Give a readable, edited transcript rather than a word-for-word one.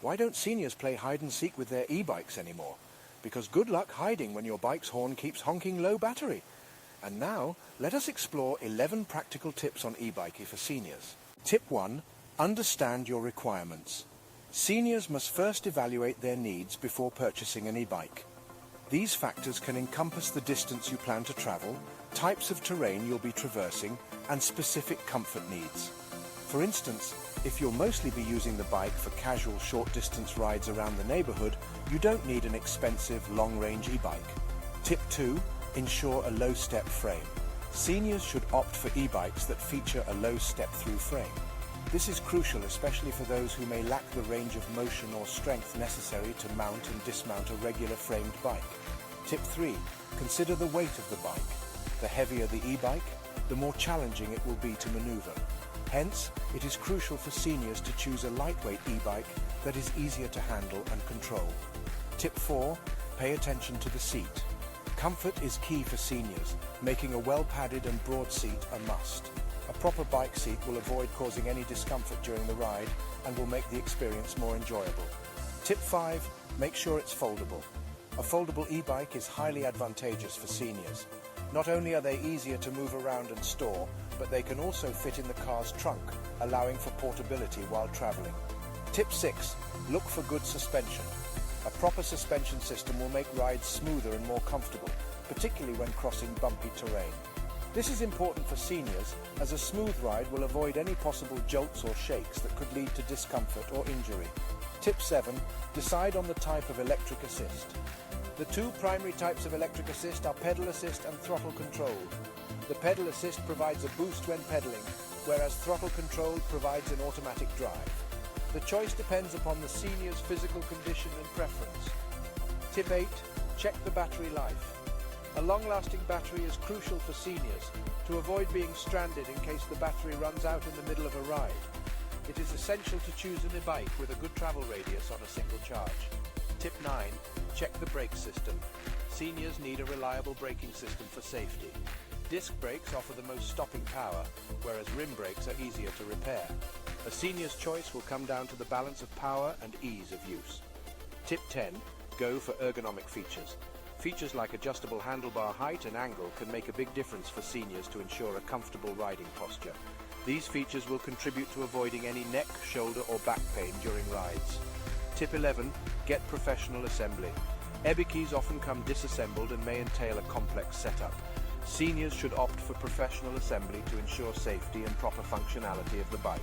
Why don't seniors play hide and seek with their e-bikes anymore? Because good luck hiding when your bike's horn keeps honking low battery. And now, let us explore 11 practical tips on e-biking for seniors. Tip 1. Understand your requirements. Seniors must first evaluate their needs before purchasing an e-bike. These factors can encompass the distance you plan to travel, types of terrain you'll be traversing, and specific comfort needs. For instance, if you'll mostly be using the bike for casual short-distance rides around the neighborhood, you don't need an expensive, long-range e-bike. Tip 2. Ensure a low-step frame. Seniors should opt for e-bikes that feature a low step-through frame. This is crucial, especially for those who may lack the range of motion or strength necessary to mount and dismount a regular framed bike. Tip 3. Consider the weight of the bike. The heavier the e-bike, the more challenging it will be to maneuver. Hence, it is crucial for seniors to choose a lightweight e-bike that is easier to handle and control. Tip 4. Pay attention to the seat. Comfort is key for seniors, making a well-padded and broad seat a must. A proper bike seat will avoid causing any discomfort during the ride and will make the experience more enjoyable. Tip 5. Make sure it's foldable. A foldable e-bike is highly advantageous for seniors. Not only are they easier to move around and store, but they can also fit in the car's trunk, allowing for portability while traveling. Tip 6. Look for good suspension. A proper suspension system will make rides smoother and more comfortable, particularly when crossing bumpy terrain. This is important for seniors, as a smooth ride will avoid any possible jolts or shakes that could lead to discomfort or injury. Tip 7. Decide on the type of electric assist. The two primary types of electric assist are pedal assist and throttle control. The pedal assist provides a boost when pedaling, whereas throttle control provides an automatic drive. The choice depends upon the senior's physical condition and preference. Tip 8. Check the battery life. A long-lasting battery is crucial for seniors to avoid being stranded in case the battery runs out in the middle of a ride. It is essential to choose an e-bike with a good travel radius on a single charge. Tip 9. Check the brake system. Seniors need a reliable braking system for safety. Disc brakes offer the most stopping power, whereas rim brakes are easier to repair. A senior's choice will come down to the balance of power and ease of use. Tip 10. Go for ergonomic features. Features like adjustable handlebar height and angle can make a big difference for seniors to ensure a comfortable riding posture. These features will contribute to avoiding any neck, shoulder or back pain during rides. Tip 11. Get professional assembly. Ebikes often come disassembled and may entail a complex setup. Seniors should opt for professional assembly to ensure safety and proper functionality of the bike.